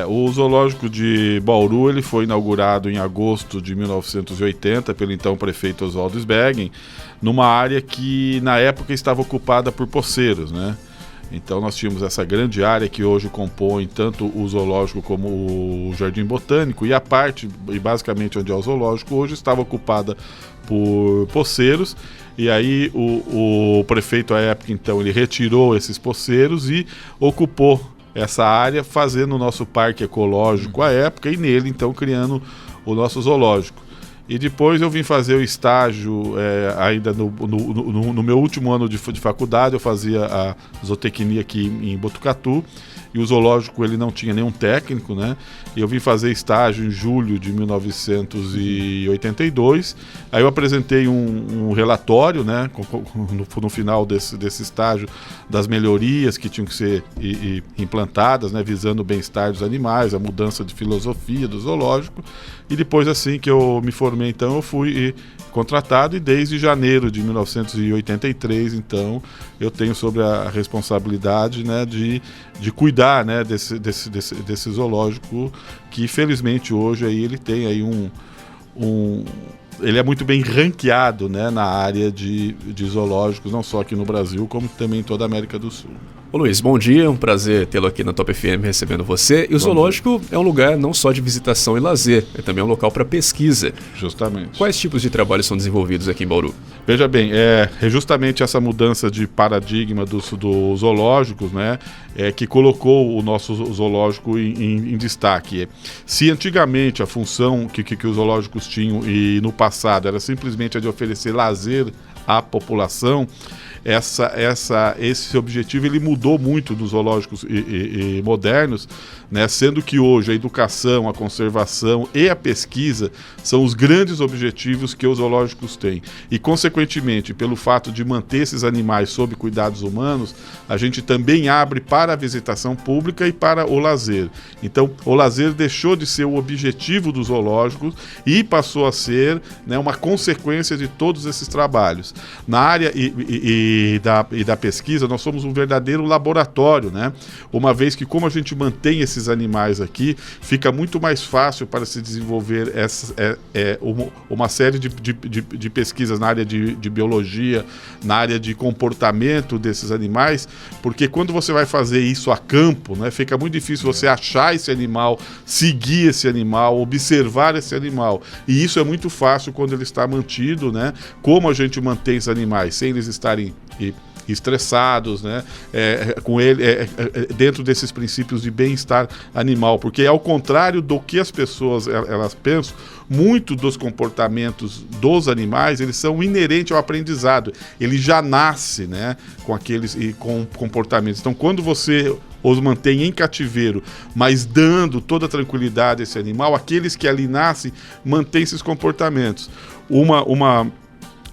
O zoológico de Bauru ele foi inaugurado em agosto de 1980 pelo então prefeito Oswaldo Sbergen, numa área que na época estava ocupada por poceiros, né? Então nós tínhamos essa grande área que hoje compõe tanto o zoológico como o Jardim Botânico, e a parte, e basicamente onde é o zoológico, hoje estava ocupada por poceiros, e aí o prefeito à época então ele retirou esses poceiros e ocupou essa área, fazendo o nosso parque ecológico à época, e nele então criando o nosso zoológico. E depois eu vim fazer o estágio, ainda no meu último ano de faculdade, eu fazia a zootecnia aqui em Botucatu, e o zoológico ele não tinha nenhum técnico, né? E eu vim fazer estágio em julho de 1982. Aí eu apresentei um relatório, né, no final desse estágio, das melhorias que tinham que ser implantadas, né, visando o bem-estar dos animais, a mudança de filosofia do zoológico. E depois, assim que eu me formei, então, eu fui contratado, e desde janeiro de 1983, então, eu tenho sobre a responsabilidade, né, de cuidar, né, desse zoológico, que felizmente hoje aí ele tem aí ele é muito bem ranqueado, né, na área de zoológicos, não só aqui no Brasil, como também em toda a América do Sul. Ô Luiz, bom dia, um prazer tê-lo aqui na Top FM recebendo você. E o zoológico é um lugar não só de visitação e lazer, é também um local para pesquisa. Justamente. Quais tipos de trabalhos são desenvolvidos aqui em Bauru? Veja bem, é justamente essa mudança de paradigma dos zoológicos, né, que colocou o nosso zoológico em destaque. Se antigamente a função que os zoológicos tinham, e no passado, era simplesmente a de oferecer lazer à população, esse objetivo ele mudou muito nos zoológicos modernos, né? Sendo que hoje a educação, a conservação e a pesquisa são os grandes objetivos que os zoológicos têm. E, consequentemente, pelo fato de manter esses animais sob cuidados humanos, a gente também abre para a visitação pública e para o lazer. Então, o lazer deixou de ser o objetivo dos zoológicos e passou a ser, né, uma consequência de todos esses trabalhos. Na área da pesquisa, nós somos um verdadeiro laboratório, né? Uma vez que, como a gente mantém esses animais aqui, fica muito mais fácil para se desenvolver uma série de pesquisas na área de biologia, na área de comportamento desses animais, porque quando você vai fazer isso a campo, né, fica muito difícil você achar esse animal, seguir esse animal, observar esse animal. E isso é muito fácil quando ele está mantido, né? Como a gente mantém os animais, sem eles estarem estressados, né? Com ele, dentro desses princípios de bem-estar animal, porque ao contrário do que as pessoas elas pensam, muito dos comportamentos dos animais, eles são inerentes ao aprendizado, ele já nasce, né, com aqueles com comportamentos. Então, quando você os mantém em cativeiro, mas dando toda a tranquilidade a esse animal, aqueles que ali nascem mantêm esses comportamentos.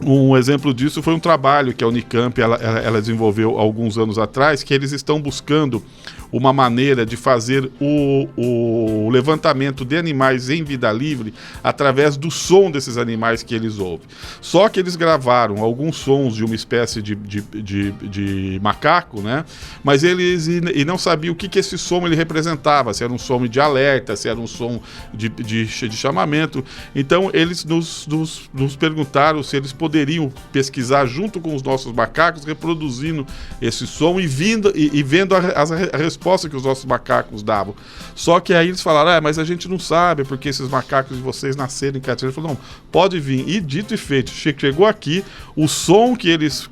Um exemplo disso foi um trabalho que a Unicamp ela desenvolveu alguns anos atrás, que eles estão buscando uma maneira de fazer o levantamento de animais em vida livre através do som desses animais que eles ouvem. Só que eles gravaram alguns sons de uma espécie de macaco, né? Mas eles não sabiam o que esse som ele representava, se era um som de alerta, se era um som de chamamento. Então eles nos perguntaram se eles poderiam pesquisar junto com os nossos macacos, reproduzindo esse som e vendo a resposta que os nossos macacos davam. Só que aí eles falaram, mas a gente não sabe porque esses macacos de vocês nasceram em cativeiro. Ele falou, não, pode vir. E dito e feito, chegou aqui o som que eles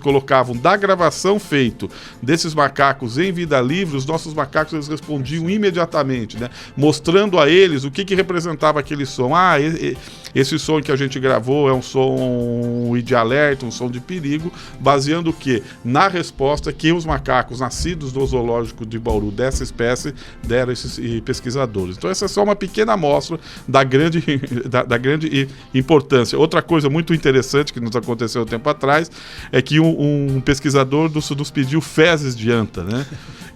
colocavam da gravação feito desses macacos em vida livre, os nossos macacos eles respondiam imediatamente, né? Mostrando a eles o que representava aquele som. Esse som que a gente gravou é um som de alerta, um som de perigo, baseando o quê? Na resposta que os macacos nascidos do zoológico de Bauru dessa espécie deram esses pesquisadores. Então essa é só uma pequena amostra da grande importância. Outra coisa muito interessante que nos aconteceu um tempo atrás é que um pesquisador nos pediu fezes de anta, né?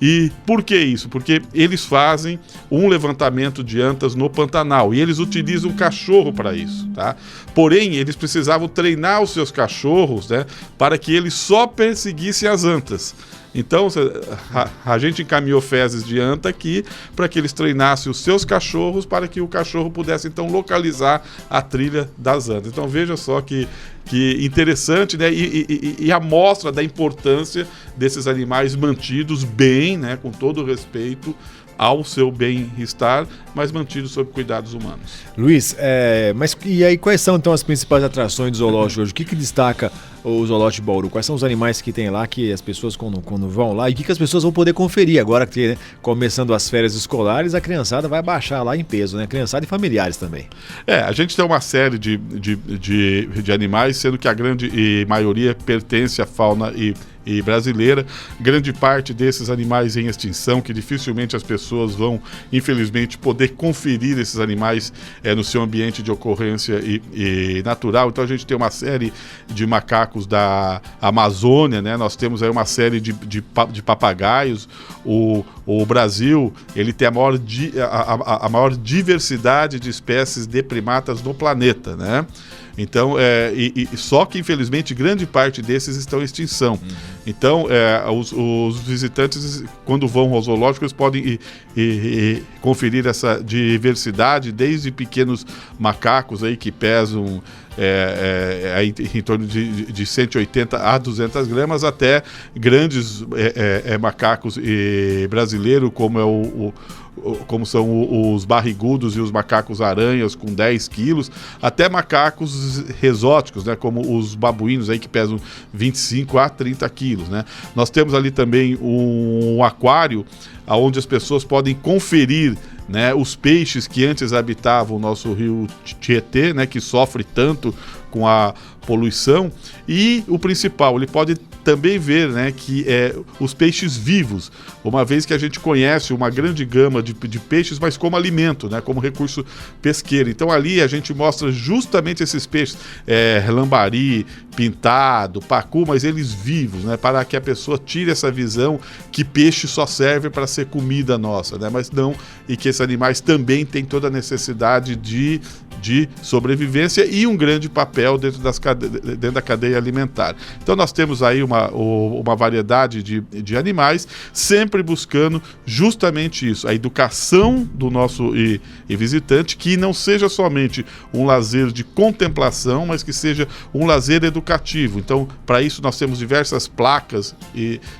E por que isso? Porque eles fazem um levantamento de antas no Pantanal e eles utilizam cachorro para isso, tá? Porém, eles precisavam treinar os seus cachorros, né, para que eles só perseguissem as antas. Então, a gente encaminhou fezes de anta aqui para que eles treinassem os seus cachorros para que o cachorro pudesse, então, localizar a trilha das antas. Então, veja só que interessante, né? E a mostra da importância desses animais mantidos bem, né? Com todo o respeito ao seu bem-estar, mas mantidos sob cuidados humanos. Luiz, mas e aí quais são então as principais atrações do zoológico hoje? O que destaca o zoológico de Bauru? Quais são os animais que tem lá, que as pessoas quando vão lá, e o que as pessoas vão poder conferir agora que, né, começando as férias escolares, a criançada vai baixar lá em peso, né? Criançada e familiares também. A gente tem uma série de animais, sendo que a grande maioria pertence à fauna e brasileira, grande parte desses animais em extinção, que dificilmente as pessoas vão, infelizmente, poder conferir esses animais no seu ambiente de ocorrência e natural. Então a gente tem uma série de macacos da Amazônia, né? Nós temos aí uma série de papagaios. O Brasil, ele tem a maior diversidade de espécies de primatas no planeta, né? Então, só que infelizmente grande parte desses estão em extinção. Então, os visitantes, quando vão ao zoológico, eles podem conferir essa diversidade, desde pequenos macacos aí que pesam em torno de 180 a 200 gramas, até grandes macacos brasileiros, como são os barrigudos e os macacos aranhas com 10 quilos, até macacos exóticos, né, como os babuínos aí que pesam 25 a 30 quilos, né? Nós temos ali também um aquário onde as pessoas podem conferir, né, os peixes que antes habitavam o nosso rio Tietê, né, que sofre tanto com a poluição, e o principal, ele pode também ver, né, que os peixes vivos, uma vez que a gente conhece uma grande gama de peixes, mas como alimento, né, como recurso pesqueiro. Então ali a gente mostra justamente esses peixes, lambari, pintado, pacu, mas eles vivos, né, para que a pessoa tire essa visão que peixe só serve para ser comida nossa, né, mas não, e que esses animais também têm toda a necessidade de sobrevivência e um grande papel dentro da cadeia alimentar. Então nós temos aí uma variedade de animais, sempre buscando justamente isso, a educação do nosso visitante, que não seja somente um lazer de contemplação, mas que seja um lazer educativo. Então, para isso nós temos diversas placas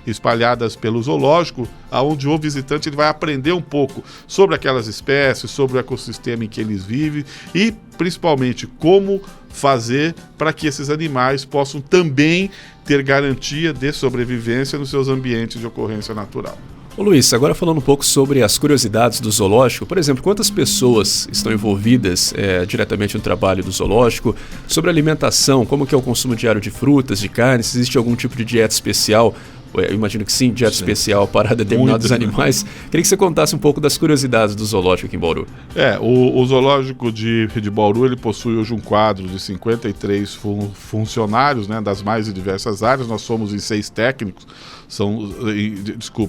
espalhadas pelo zoológico, onde o visitante ele vai aprender um pouco sobre aquelas espécies, sobre o ecossistema em que eles vivem e principalmente como fazer para que esses animais possam também ter garantia de sobrevivência nos seus ambientes de ocorrência natural. Ô Luiz, agora falando um pouco sobre as curiosidades do zoológico, por exemplo, quantas pessoas estão envolvidas diretamente no trabalho do zoológico, sobre alimentação, como que é o consumo diário de frutas, de carnes, se existe algum tipo de dieta especial? Eu imagino que sim, dieta especial para determinados animais. Queria que você contasse um pouco das curiosidades do zoológico aqui em Bauru. O zoológico de Bauru, ele possui hoje um quadro de 53 funcionários, né, das mais diversas áreas. Nós somos em 6 técnicos,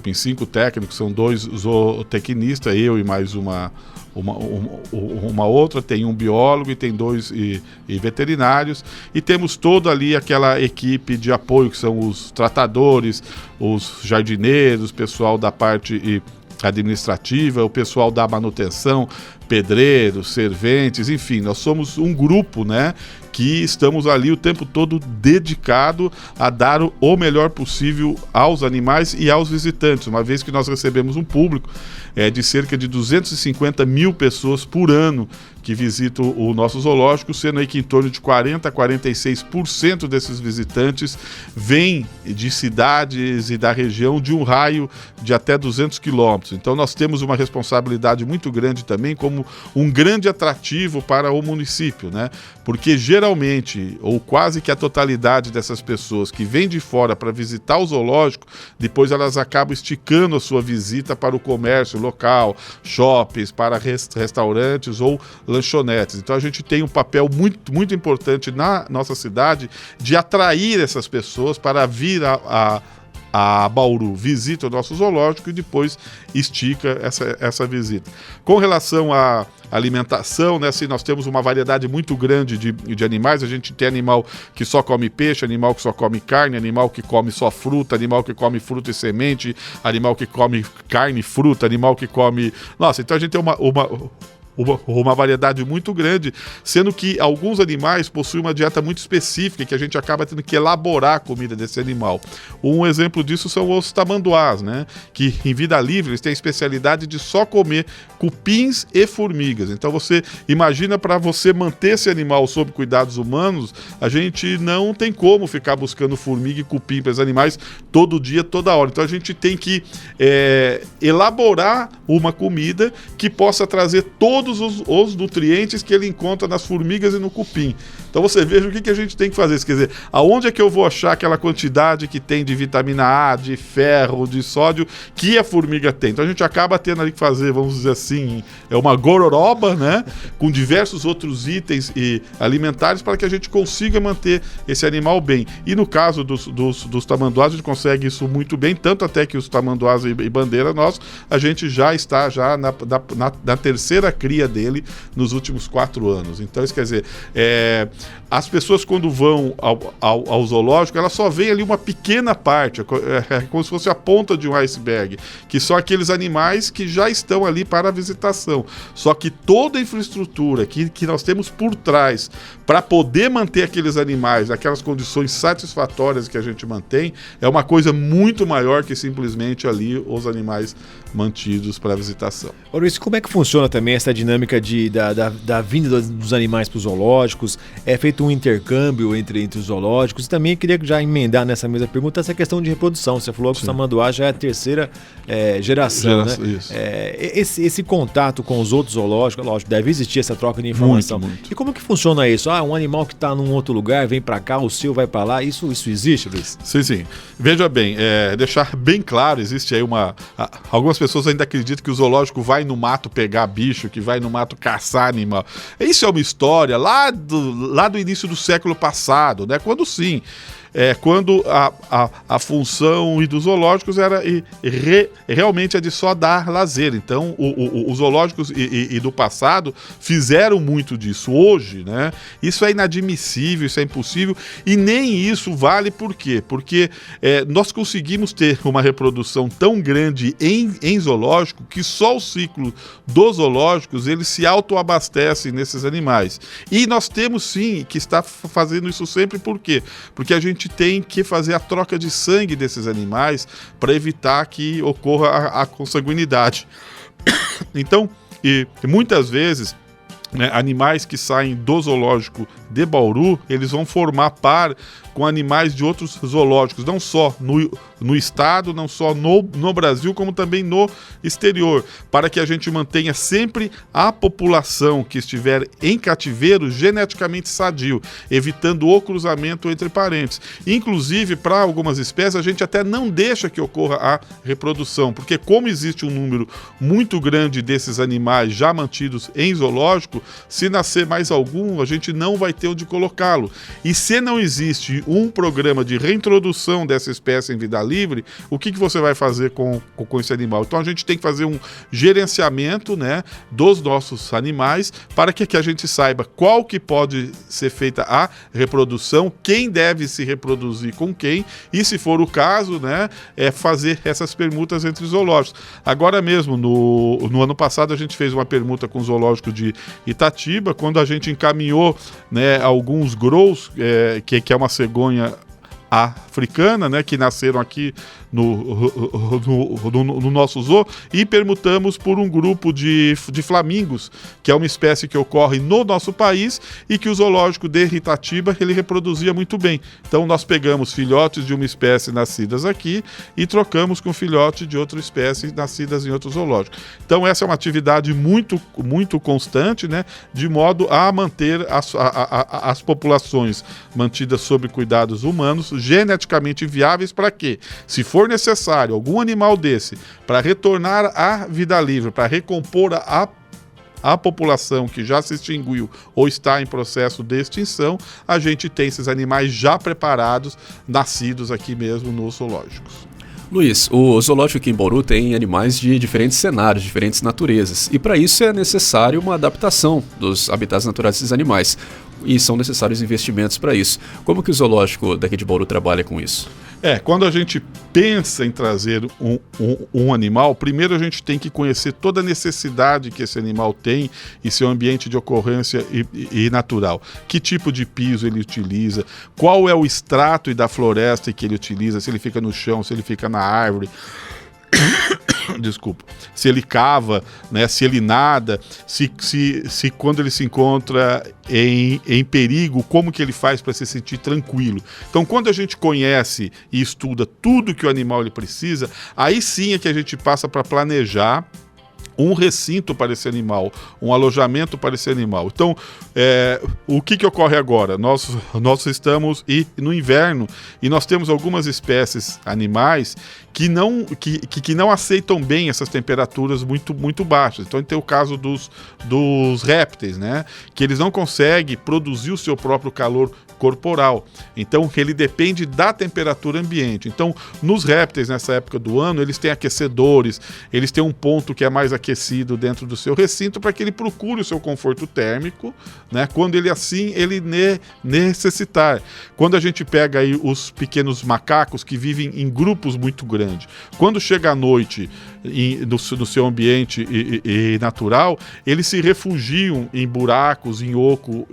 em 5 técnicos, são 2 zootecnistas, eu e mais uma outra, tem um biólogo e tem 2 veterinários, e temos toda ali aquela equipe de apoio, que são os tratadores, os jardineiros, o pessoal da parte administrativa, o pessoal da manutenção, pedreiros, serventes, enfim, nós somos um grupo, né, que estamos ali o tempo todo dedicado a dar o melhor possível aos animais e aos visitantes, uma vez que nós recebemos um público de cerca de 250 mil pessoas por ano que visitam o nosso zoológico, sendo aí que em torno de 40% a 46% desses visitantes vêm de cidades e da região de um raio de até 200 quilômetros. Então nós temos uma responsabilidade muito grande também como um grande atrativo para o município, né? Porque geralmente, ou quase que a totalidade dessas pessoas que vêm de fora para visitar o zoológico, depois elas acabam esticando a sua visita para o comércio local, shoppings, para restaurantes ou lanchonetes. Então a gente tem um papel muito, muito importante na nossa cidade de atrair essas pessoas para vir a a Bauru visita o nosso zoológico e depois estica essa visita. Com relação à alimentação, né, assim, nós temos uma variedade muito grande de animais. A gente tem animal que só come peixe, animal que só come carne, animal que come só fruta, animal que come fruta e semente, animal que come carne e fruta, animal que come... Nossa, então a gente tem uma variedade muito grande, sendo que alguns animais possuem uma dieta muito específica que a gente acaba tendo que elaborar a comida desse animal. Um exemplo disso são os tamanduás, né? Que em vida livre eles têm a especialidade de só comer cupins e formigas. Então você imagina, para você manter esse animal sob cuidados humanos, a gente não tem como ficar buscando formiga e cupim para os animais todo dia, toda hora. Então a gente tem que elaborar uma comida que possa trazer todos os nutrientes que ele encontra nas formigas e no cupim. Então você veja o que a gente tem que fazer. Quer dizer, aonde é que eu vou achar aquela quantidade que tem de vitamina A, de ferro, de sódio que a formiga tem? Então a gente acaba tendo ali que fazer, vamos dizer assim, uma gororoba, né? Com diversos outros itens alimentares para que a gente consiga manter esse animal bem. E no caso dos tamanduás, a gente consegue isso muito bem, tanto até que os tamanduás e bandeira nossos, a gente já está na terceira cria dele nos últimos 4 anos. Então, isso quer dizer, as pessoas quando vão ao zoológico, elas só veem ali uma pequena parte, como se fosse a ponta de um iceberg, que são aqueles animais que já estão ali para a visitação. Só que toda a infraestrutura que nós temos por trás para poder manter aqueles animais, aquelas condições satisfatórias que a gente mantém, é uma coisa muito maior que simplesmente ali os animais mantidos para a visitação. Luiz, como é que funciona também essa dinâmica da vinda dos animais para os zoológicos? É feito um intercâmbio entre os zoológicos? E também queria já emendar nessa mesma pergunta essa questão de reprodução. Você falou que o tamanduá já é a terceira geração, né? Isso. Esse contato com os outros zoológicos, lógico, deve existir essa troca de informação. Muito. E como que funciona isso? Um animal que está num outro lugar vem para cá, o seu vai para lá. Isso existe, Luiz? Sim. Veja bem, deixar bem claro, existe aí algumas pessoas ainda acreditam que o zoológico vai no mato pegar bicho, que vai no mato caçar animal. Isso é uma história lá do início do século passado, né? Quando a função dos zoológicos era realmente a de só dar lazer. Então, os zoológicos e do passado fizeram muito disso. Hoje, né, isso é inadmissível, isso é impossível, e nem isso vale. Por quê? Porque nós conseguimos ter uma reprodução tão grande em zoológico que só o ciclo dos zoológicos eles se autoabastecem nesses animais. E nós temos sim que estar fazendo isso sempre. Por quê? Porque a gente tem que fazer a troca de sangue desses animais para evitar que ocorra a consanguinidade. Então, e muitas vezes, né, animais que saem do zoológico de Bauru, eles vão formar par com animais de outros zoológicos, não só no estado, não só no Brasil, como também no exterior, para que a gente mantenha sempre a população que estiver em cativeiro geneticamente sadio, evitando o cruzamento entre parentes. Inclusive, para algumas espécies, a gente até não deixa que ocorra a reprodução, porque como existe um número muito grande desses animais já mantidos em zoológico, se nascer mais algum, a gente não vai ter onde colocá-lo. E se não existe um programa de reintrodução dessa espécie em vida livre, o que você vai fazer com esse animal? Então a gente tem que fazer um gerenciamento, né, dos nossos animais para que a gente saiba qual que pode ser feita a reprodução, quem deve se reproduzir com quem, e se for o caso, né, fazer essas permutas entre os zoológicos. Agora mesmo, no ano passado, a gente fez uma permuta com o zoológico de Itatiba, quando a gente encaminhou, né, alguns grows, que é uma cegonha africana, né, que nasceram aqui no nosso zoo, e permutamos por um grupo de flamingos, que é uma espécie que ocorre no nosso país e que o zoológico de Itatiba ele reproduzia muito bem. Então nós pegamos filhotes de uma espécie nascidas aqui e trocamos com filhote de outra espécie nascidas em outro zoológico. Então essa é uma atividade muito, muito constante, né, de modo a manter as populações mantidas sob cuidados humanos, geneticamente viáveis, para quê? Se for necessário algum animal desse para retornar à vida livre, para recompor a população que já se extinguiu ou está em processo de extinção, a gente tem esses animais já preparados, nascidos aqui mesmo nos zoológicos. Luiz, o zoológico aqui em Bauru tem animais de diferentes cenários, diferentes naturezas, e para isso é necessário uma adaptação dos habitats naturais desses animais, e são necessários investimentos para isso. Como que o zoológico daqui de Bauru trabalha com isso? Quando a gente pensa em trazer um animal, primeiro a gente tem que conhecer toda a necessidade que esse animal tem e seu ambiente de ocorrência e natural. Que tipo de piso ele utiliza, qual é o extrato e da floresta que ele utiliza, se ele fica no chão, se ele fica na árvore. Desculpa, se ele cava, né, se ele nada, se quando ele se encontra em perigo, como que ele faz para se sentir tranquilo. Então, quando a gente conhece e estuda tudo que o animal ele precisa, aí sim é que a gente passa para planejar um recinto para esse animal, um alojamento para esse animal. Então, o que ocorre agora? Nós estamos no inverno e nós temos algumas espécies animais que não aceitam bem essas temperaturas muito baixas. Então, tem o caso dos répteis, né? Que eles não conseguem produzir o seu próprio calor corporal. Então, ele depende da temperatura ambiente. Então, nos répteis, nessa época do ano, eles têm aquecedores, eles têm um ponto que é mais aquecido dentro do seu recinto para que ele procure o seu conforto térmico, né? Quando ele necessitar. Quando a gente pega aí os pequenos macacos que vivem em grupos muito grandes, quando chega à noite no seu ambiente natural, eles se refugiam em buracos, em oco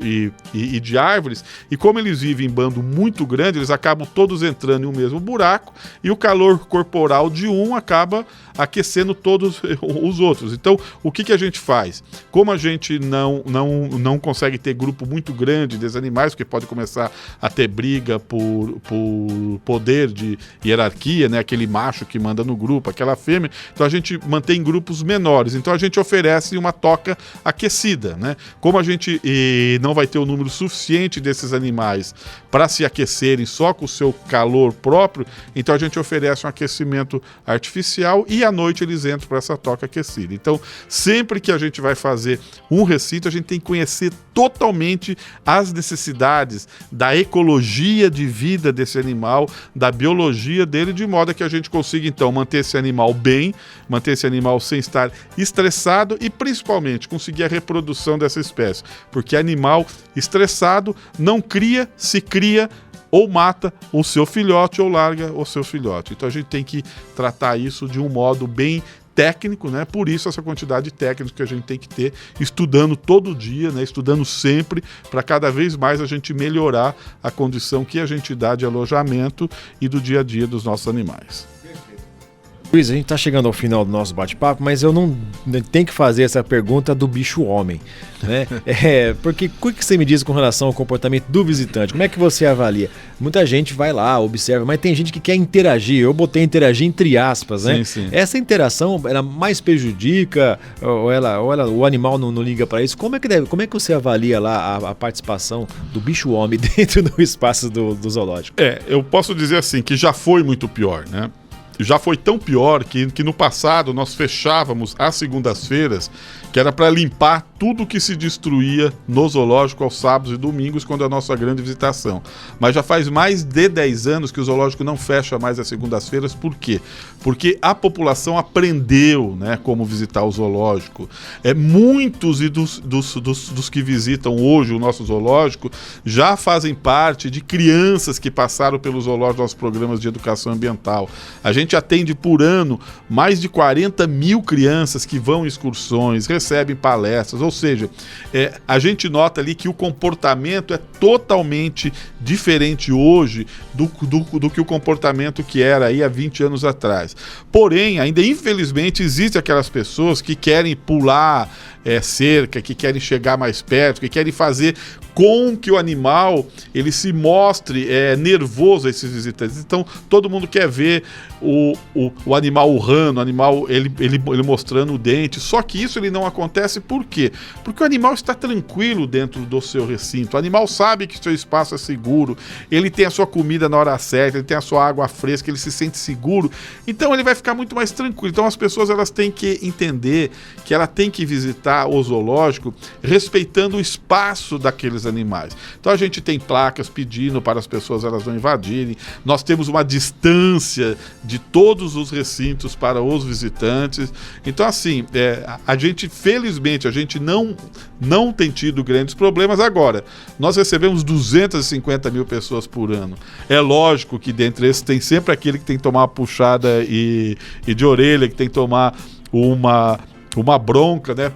e de árvores, e como eles vivem em bando muito grande, eles acabam todos entrando em um mesmo buraco e o calor corporal de um acaba aquecendo todos os outros. Então, o que a gente faz? Como a gente não consegue ter grupo muito grande desses animais, porque pode começar a ter briga por poder de hierarquia, né? Aquele macho que manda no grupo, aquela fêmea, então a gente mantém grupos menores. Então a gente oferece uma toca aquecida, né? Como a gente não vai ter o número suficiente desses animais para se aquecerem só com o seu calor próprio, então a gente oferece um aquecimento artificial e à noite eles entram para essa toca aquecida. Então, sempre que a gente vai fazer um recinto, a gente tem que conhecer totalmente as necessidades da ecologia de vida desse animal, da biologia dele, de modo a que a gente consiga, então, manter esse animal bem, manter esse animal sem estar estressado e, principalmente, conseguir a reprodução dessa espécie. Porque animal estressado não cria, se cria ou mata o seu filhote ou larga o seu filhote. Então a gente tem que tratar isso de um modo bem técnico, né? Por isso essa quantidade de técnicos que a gente tem que ter, estudando todo dia, né? Estudando sempre, para cada vez mais a gente melhorar a condição que a gente dá de alojamento e do dia a dia dos nossos animais. Luiz, a gente está chegando ao final do nosso bate-papo, mas eu não tenho que fazer essa pergunta do bicho-homem, né? Porque o que você me diz com relação ao comportamento do visitante? Como é que você avalia? Muita gente vai lá, observa, mas tem gente que quer interagir. Eu botei interagir entre aspas, né? Sim. Essa interação, ela mais prejudica ou o animal não liga para isso? Como é que você avalia lá a participação do bicho-homem dentro do espaço do zoológico? Eu posso dizer assim, que já foi muito pior, né? Já foi tão pior que no passado nós fechávamos às segundas-feiras, que era para limpar tudo que se destruía no zoológico aos sábados e domingos, quando é a nossa grande visitação. Mas já faz mais de 10 anos que o zoológico não fecha mais às segundas-feiras. Por quê? Porque a população aprendeu, né, como visitar o zoológico. Muitos dos que visitam hoje o nosso zoológico já fazem parte de crianças que passaram pelo zoológico nos programas de educação ambiental. A gente atende por ano mais de 40 mil crianças que vão em excursões, recebem palestras, ou seja, a gente nota ali que o comportamento é totalmente diferente hoje do que o comportamento que era aí há 20 anos atrás. Porém, ainda infelizmente existem aquelas pessoas que querem pular cerca, que querem chegar mais perto, que querem fazer com que o animal ele se mostre nervoso a esses visitantes. Então todo mundo quer ver o animal urrando, o animal ele mostrando o dente. Só que isso ele não acontece. Por quê? Porque o animal está tranquilo dentro do seu recinto. O animal sabe que seu espaço é seguro, ele tem a sua comida na hora certa, ele tem a sua água fresca, ele se sente seguro. Então ele vai ficar muito mais tranquilo. Então as pessoas elas têm que entender que ela tem que visitar o zoológico respeitando o espaço daqueles aqueles animais. Então a gente tem placas pedindo para as pessoas elas não invadirem, nós temos uma distância de todos os recintos para os visitantes. Então assim, a gente felizmente, a gente não tem tido grandes problemas. Agora, nós recebemos 250 mil pessoas por ano. É lógico que dentre esses tem sempre aquele que tem que tomar uma puxada e de orelha, que tem que tomar uma bronca, né,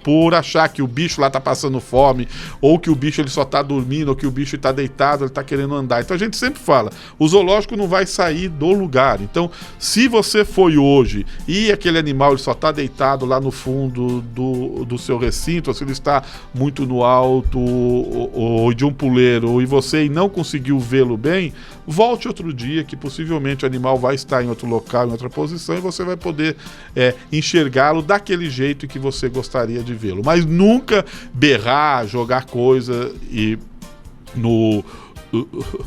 por achar que o bicho lá tá passando fome, ou que o bicho ele só tá dormindo, ou que o bicho tá deitado, ele tá querendo andar. Então a gente sempre fala, o zoológico não vai sair do lugar. Então, se você foi hoje e aquele animal ele só tá deitado lá no fundo do seu recinto, ou se ele está muito no alto ou de um puleiro, e você não conseguiu vê-lo bem, volte outro dia, que possivelmente o animal vai estar em outro local, em outra posição, e você vai poder enxergá-lo daquele jeito que você gostaria de vê-lo. Mas nunca berrar, jogar coisa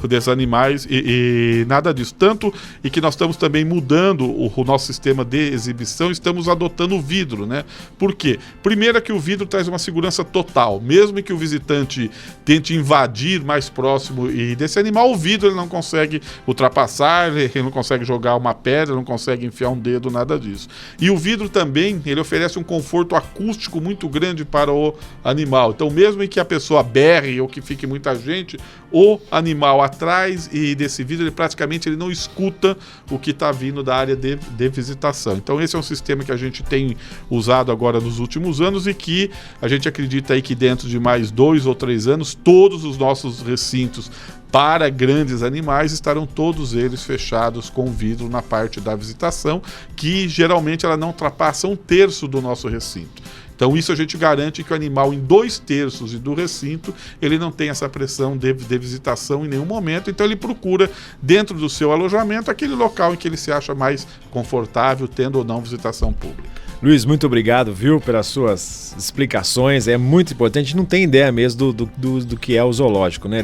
desses animais e nada disso. Tanto e que nós estamos também mudando o nosso sistema de exibição, estamos adotando o vidro, né? Por quê? Primeiro é que o vidro traz uma segurança total. Mesmo que o visitante tente invadir mais próximo e desse animal, o vidro ele não consegue ultrapassar, ele não consegue jogar uma pedra, não consegue enfiar um dedo, nada disso. E o vidro também, ele oferece um conforto acústico muito grande para o animal. Então, mesmo em que a pessoa berre ou que fique muita gente, o animal atrás e desse vidro, ele praticamente não escuta o que está vindo da área de visitação. Então esse é um sistema que a gente tem usado agora nos últimos anos e que a gente acredita aí que dentro de mais 2 ou 3 anos, todos os nossos recintos para grandes animais estarão todos eles fechados com vidro na parte da visitação, que geralmente ela não ultrapassa 1/3 do nosso recinto. Então isso a gente garante que o animal em 2/3 do recinto, ele não tem essa pressão de visitação em nenhum momento, então ele procura dentro do seu alojamento aquele local em que ele se acha mais confortável, tendo ou não visitação pública. Luiz, muito obrigado, viu, pelas suas explicações, é muito importante, a gente não tem ideia mesmo do que é o zoológico, né,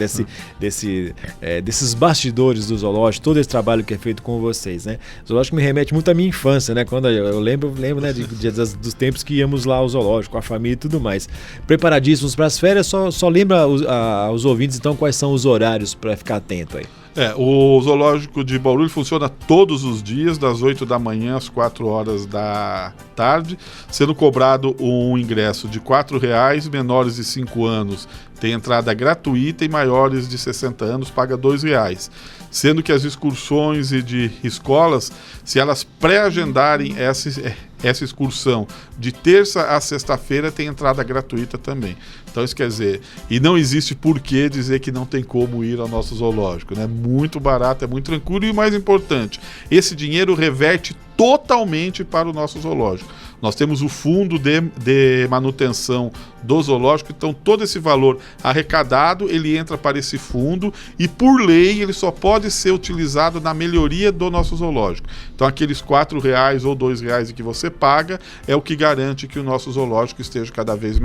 desses bastidores do zoológico, todo esse trabalho que é feito com vocês, né. O zoológico me remete muito à minha infância, né, quando eu lembro né, dos tempos que íamos lá ao zoológico, com a família e tudo mais. Preparadíssimos para as férias, só lembra aos ouvintes, então, quais são os horários para ficar atento aí. O zoológico de Bauru funciona todos os dias, das 8 da manhã às 4 horas da tarde, sendo cobrado um ingresso de R$4, menores de 5 anos tem entrada gratuita e maiores de 60 anos paga R$2. Sendo que as excursões e de escolas, se elas pré-agendarem essa excursão de terça a sexta-feira, tem entrada gratuita também. Então isso quer dizer, e não existe por que dizer que não tem como ir ao nosso zoológico, né? Muito barato, é muito tranquilo e o mais importante, esse dinheiro reverte totalmente para o nosso zoológico. Nós temos o fundo de manutenção do zoológico, então todo esse valor arrecadado, ele entra para esse fundo e por lei ele só pode ser utilizado na melhoria do nosso zoológico. Então aqueles R$4 ou R$2 que você paga é o que garante que o nosso zoológico esteja cada vez melhor.